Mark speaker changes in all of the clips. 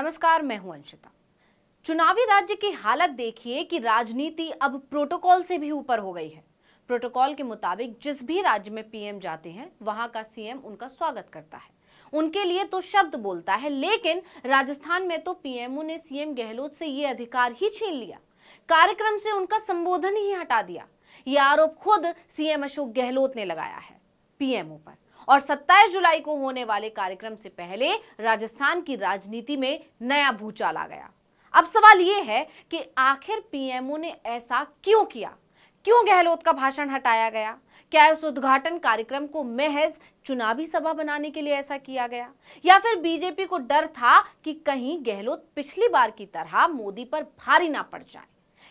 Speaker 1: नमस्कार, मैं हूं अंशिता। चुनावी राज्य की हालत देखिए कि राजनीति अब प्रोटोकॉल से भी ऊपर हो गई है। प्रोटोकॉल के मुताबिक जिस भी राज्य में पीएम जाते हैं वहां का सीएम उनका स्वागत करता है, उनके लिए तो शब्द बोलता है। लेकिन राजस्थान में तो पीएमओ ने सीएम गहलोत से ये अधिकार ही छीन लिया, कार्यक्रम से उनका संबोधन ही हटा दिया। ये आरोप खुद सीएम अशोक गहलोत ने लगाया है पीएमओ पर। और 27 जुलाई को होने वाले कार्यक्रम से पहले राजस्थान की राजनीति में नया भूचाल आ गया। अब सवाल यह है कि आखिर पीएमओ ने ऐसा क्यों किया? क्यों गहलोत का भाषण हटाया गया? क्या उस उद्घाटन कार्यक्रम को महज चुनावी सभा बनाने के लिए ऐसा किया गया, या फिर बीजेपी को डर था कि कहीं गहलोत पिछली बार की तरह मोदी पर भारी ना पड़ जाए?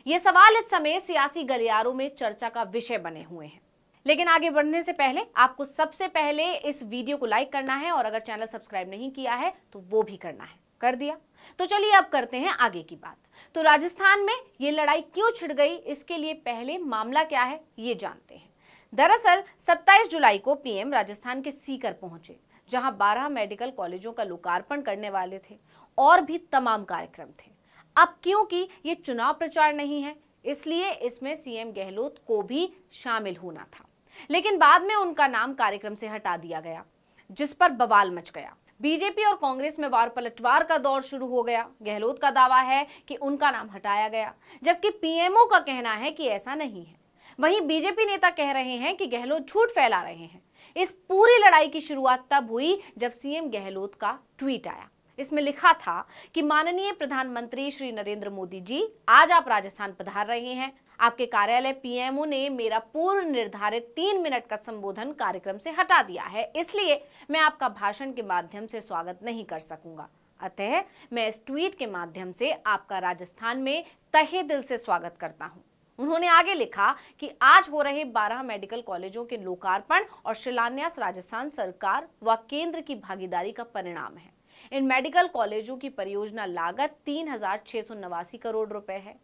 Speaker 1: ये सवाल इस समय सियासी गलियारों में चर्चा का विषय बने हुए हैं। लेकिन आगे बढ़ने से पहले आपको सबसे पहले इस वीडियो को लाइक करना है, और अगर चैनल सब्सक्राइब नहीं किया है तो वो भी करना है। कर दिया? तो चलिए अब करते हैं आगे की बात। तो राजस्थान में ये लड़ाई क्यों छिड़ गई, इसके लिए पहले मामला क्या है ये जानते हैं। दरअसल 27 जुलाई को पीएम राजस्थान के सीकर पहुंचे, जहां 12 मेडिकल कॉलेजों का लोकार्पण करने वाले थे और भी तमाम कार्यक्रम थे। अब क्योंकि ये चुनाव प्रचार नहीं है, इसलिए इसमें सीएम गहलोत को भी शामिल होना था, लेकिन बाद में उनका नाम कार्यक्रम से हटा दिया गया, जिस पर बवाल मच गया। बीजेपी और कांग्रेस में वार पलटवार का दौर शुरू हो गया। गहलोत का दावा है कि उनका नाम हटाया गया, जबकि पीएमओ का कहना है कि ऐसा नहीं है। वहीं बीजेपी नेता कह रहे हैं कि गहलोत झूठ फैला रहे हैं। इस पूरी लड़ाई की शुरुआत तब हुई जब सीएम गहलोत का ट्वीट आया। इसमें लिखा था कि माननीय प्रधानमंत्री श्री नरेंद्र मोदी जी, आज आप राजस्थान पधार रहे हैं। आपके कार्यालय पीएमओ ने मेरा पूर्व निर्धारित 3 मिनट का संबोधन कार्यक्रम से हटा दिया है, इसलिए मैं आपका भाषण के माध्यम से स्वागत नहीं कर सकूंगा। अतः मैं इस ट्वीट के माध्यम से आपका राजस्थान में तहे दिल से स्वागत करता हूं। उन्होंने आगे लिखा कि आज हो रहे 12 मेडिकल कॉलेजों के लोकार्पण और शिलान्यास राजस्थान सरकार व केंद्र की भागीदारी का परिणाम है। इन मेडिकल कॉलेजों की परियोजना लागत 3,689 करोड़ रुपए है,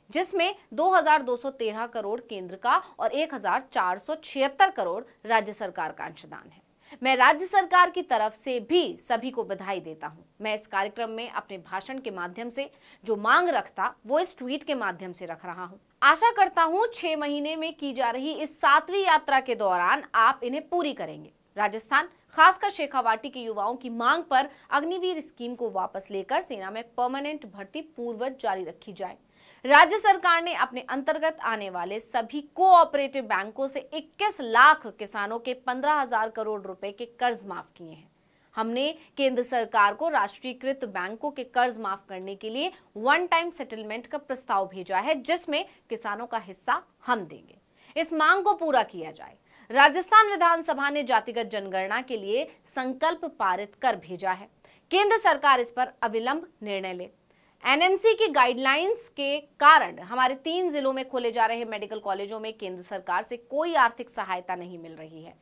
Speaker 1: जिसमें 2,213 करोड़ केंद्र का और 1,476 करोड़ राज्य सरकार का अंशदान है। मैं राज्य सरकार की तरफ से भी सभी को बधाई देता हूं। मैं इस कार्यक्रम में अपने भाषण के माध्यम से जो मांग रखता वो इस ट्वीट के माध्यम से रख रहा हूं। आशा करता हूं 6 महीने में की जा रही इस 7वीं यात्रा के दौरान आप इन्हें पूरी करेंगे। राजस्थान, खासकर शेखावाटी के युवाओं की मांग पर अग्निवीर स्कीम को वापस लेकर सेना में परमानेंट भर्ती पूर्ववत जारी रखी जाए। राज्य सरकार ने अपने अंतर्गत आने वाले सभी कोऑपरेटिव बैंकों से 21 लाख किसानों के 15,000 करोड़ रुपए के कर्ज माफ किए हैं। हमने केंद्र सरकार को राष्ट्रीयकृत बैंकों के कर्ज माफ करने के लिए वन टाइम सेटलमेंट का प्रस्ताव भेजा है, जिसमें किसानों का हिस्सा हम देंगे। इस मांग को पूरा किया जाए। राजस्थान विधानसभा ने जातिगत जनगणना के लिए संकल्प पारित कर भेजा है। केंद्र सरकार इस पर अविलंब निर्णय ले। एनएमसी की गाइडलाइंस के कारण हमारे 3 जिलों में खोले जा रहे मेडिकल कॉलेजों में केंद्र सरकार से कोई आर्थिक सहायता नहीं मिल रही है।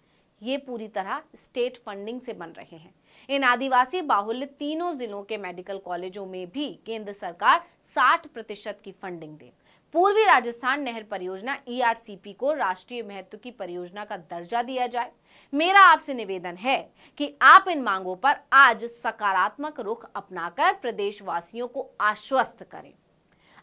Speaker 1: ये पूरी तरह स्टेट फंडिंग से बन रहे हैं। इन आदिवासी बाहुल्य तीनों जिलों के मेडिकल कॉलेजों में भी केंद्र सरकार 60% की फंडिंग दे। पूर्वी राजस्थान नहर परियोजना ईआरसीपी को राष्ट्रीय महत्व की परियोजना का दर्जा दिया जाए। मेरा आपसे निवेदन है कि आप इन मांगों पर आज सकारात्मक रुख अपनाकर प्रदेशवासियों को आश्वस्त करें।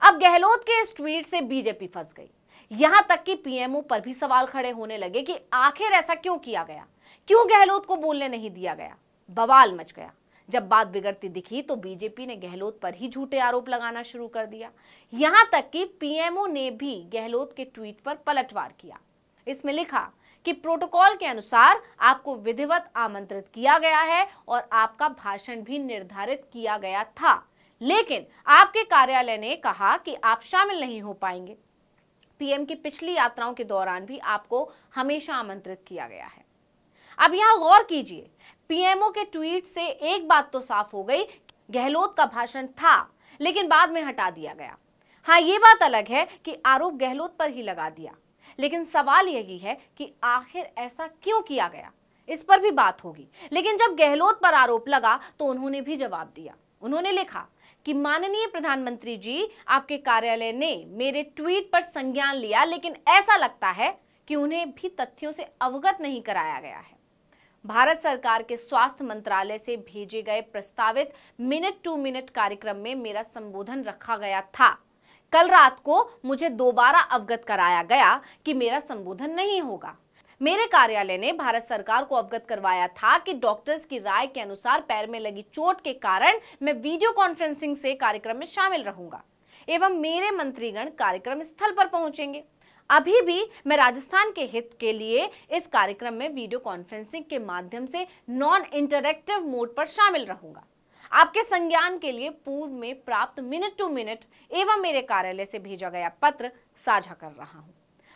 Speaker 1: अब गहलोत के इस ट्वीट से बीजेपी फंस गई। यहां तक कि पीएमओ पर भी सवाल खड़े होने लगे कि आखिर ऐसा क्यों किया गया, क्यों गहलोत को बोलने नहीं दिया गया। बवाल मच गया। जब बात बिगड़ती दिखी तो बीजेपी ने गहलोत पर ही झूठे आरोप लगाना शुरू कर दिया। यहां तक कि पीएमओ ने भी गहलोत के ट्वीट पर पलटवार किया। इसमें लिखा कि प्रोटोकॉल के अनुसार आपको विधिवत आमंत्रित किया गया है और आपका भाषण भी निर्धारित किया गया था, लेकिन आपके कार्यालय ने कहा कि आप शामिल नहीं हो पाएंगे। पीएम की पिछली यात्राओं के दौरान भी आपको हमेशा आमंत्रित किया गया है। अब यहां गौर कीजिए, पीएमओ के ट्वीट से एक बात तो साफ हो गई, गहलोत का भाषण था लेकिन बाद में हटा दिया गया। हाँ, ये बात अलग है कि आरोप गहलोत पर ही लगा दिया, लेकिन सवाल यही है कि आखिर ऐसा क्यों किया गया, इस पर भी बात होगी। लेकिन जब गहलोत पर आरोप लगा तो उन्होंने भी जवाब दिया। उन्होंने लिखा कि माननीय प्रधानमंत्री जी, आपके कार्यालय ने मेरे ट्वीट पर संज्ञान लिया, लेकिन ऐसा लगता है कि उन्हें भी तथ्यों से अवगत नहीं कराया गया है। भारत सरकार के स्वास्थ्य मंत्रालय से भेजे गए प्रस्तावित मिनट टू मिनट कार्यक्रम में मेरा संबोधन रखा गया था। कल रात को मुझे दोबारा अवगत कराया गया कि मेरा संबोधन नहीं होगा। मेरे कार्यालय ने भारत सरकार को अवगत करवाया था कि डॉक्टर्स की राय के अनुसार पैर में लगी चोट के कारण मैं वीडियो कॉन्फ्रेंसिंग से कार्यक्रम में शामिल रहूंगा एवं मेरे मंत्रीगण कार्यक्रम स्थल पर पहुंचेंगे। अभी भी मैं राजस्थान के हित के लिए इस कार्यक्रम में वीडियो कॉन्फ्रेंसिंग के माध्यम से नॉन इंटरैक्टिव मोड पर शामिल रहूंगा। आपके संज्ञान के लिए पूर्व में प्राप्त मिनट टू मिनट एवं मेरे कार्यालय से भेजा गया पत्र साझा कर रहा हूं।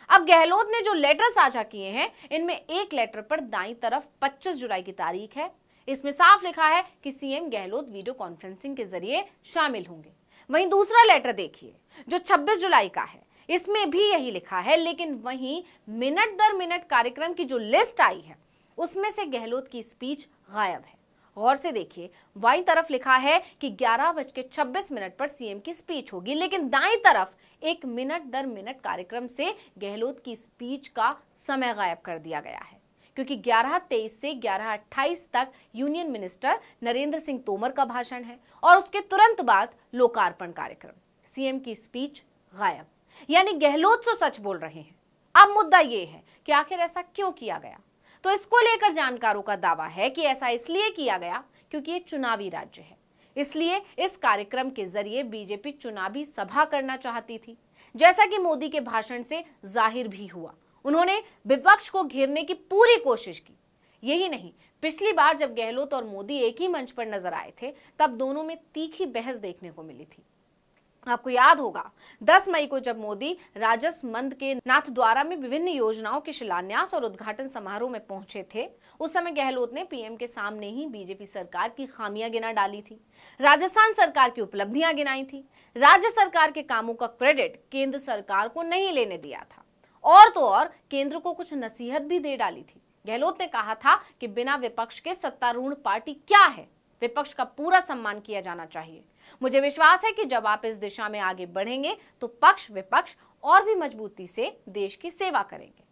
Speaker 1: अब गहलोत ने जो लेटर साझा किए हैं, इनमें एक लेटर पर दाईं तरफ 25 जुलाई की तारीख है। इसमें साफ लिखा है कि सीएम गहलोत वीडियो कॉन्फ्रेंसिंग के जरिए शामिल होंगे। वहीं दूसरा लेटर देखिए जो 26 जुलाई का है, इसमें भी यही लिखा है, लेकिन वहीं मिनट दर मिनट कार्यक्रम की जो लिस्ट आई है उसमें से गहलोत की स्पीच गायब है। गौर से देखिए, बाईं तरफ लिखा है कि 11:26 पर सीएम की स्पीच होगी, लेकिन दाईं तरफ एक मिनट दर मिनट कार्यक्रम से गहलोत की स्पीच का समय गायब कर दिया गया है, क्योंकि 11:23 से 11:28 तक यूनियन मिनिस्टर नरेंद्र सिंह तोमर का भाषण है और उसके तुरंत बाद लोकार्पण कार्यक्रम। सीएम की स्पीच गायब, यानी गहलोत तो सच बोल रहे हैं। अब मुद्दा यह है कि आखिर ऐसा क्यों किया गया। तो इसको लेकर जानकारों का दावा है कि ऐसा इसलिए किया गया क्योंकि ये चुनावी राज्य है, इसलिए इस कार्यक्रम के जरिए बीजेपी चुनावी सभा करना चाहती थी, जैसा कि मोदी के भाषण से जाहिर भी हुआ। उन्होंने विपक्ष को घेरने की पूरी कोशिश की। यही नहीं, पिछली बार जब गहलोत और मोदी एक ही मंच पर नजर आए थे, तब दोनों में तीखी बहस देखने को मिली थी। आपको याद होगा 10 मई को जब मोदी राजस्व मंद के नाथद्वारा में विभिन्न योजनाओं के शिलान्यास और उद्घाटन समारोह में पहुंचे थे, उस समय गहलोत ने पीएम के सामने ही बीजेपी सरकार की खामियां गिना डाली थी, राजस्थान सरकार की उपलब्धियां गिनाई थी, राज्य सरकार के कामों का क्रेडिट केंद्र सरकार को नहीं लेने दिया था और तो और केंद्र को कुछ नसीहत भी दे डाली थी। गहलोत ने कहा था कि बिना विपक्ष के सत्तारूढ़ पार्टी क्या है, विपक्ष का पूरा सम्मान किया जाना चाहिए। मुझे विश्वास है कि जब आप इस दिशा में आगे बढ़ेंगे तो पक्ष विपक्ष और भी मजबूती से देश की सेवा करेंगे।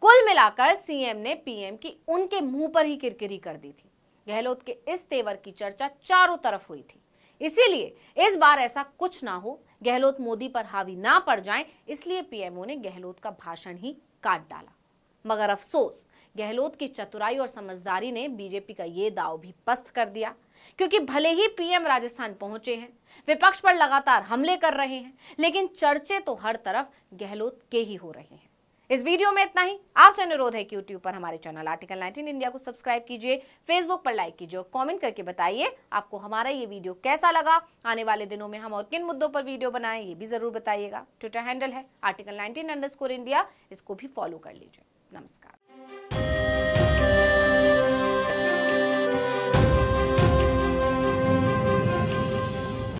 Speaker 1: कुल मिलाकर सीएम ने पीएम की उनके मुंह पर ही किरकिरी कर दी थी। गहलोत के इस तेवर की चर्चा चारों तरफ हुई थी। इसीलिए इस बार ऐसा कुछ ना हो, गहलोत मोदी पर हावी ना पड़ जाएं, इसलिए पीएमओ ने गहलोत का भाषण ही काट डाला। मगर अफसोस, गहलोत की चतुराई और समझदारी ने बीजेपी का ये दांव भी पस्त कर दिया, क्योंकि भले ही पीएम राजस्थान पहुंचे हैं, विपक्ष पर लगातार हमले कर रहे हैं, लेकिन चर्चे तो हर तरफ गहलोत के ही हो रहे हैं। इस वीडियो में इतना ही। आपसे अनुरोध है कि यूट्यूब पर हमारे चैनल आर्टिकल 19 इंडिया को सब्सक्राइब कीजिए, फेसबुक पर लाइक कीजिए और कमेंट करके बताइए आपको हमारा ये वीडियो कैसा लगा। आने वाले दिनों में हम और किन मुद्दों पर वीडियो बनाएं, ये भी जरूर बताइएगा। ट्विटर हैंडल है article19_India, इसको भी फॉलो कर लीजिए। नमस्कार।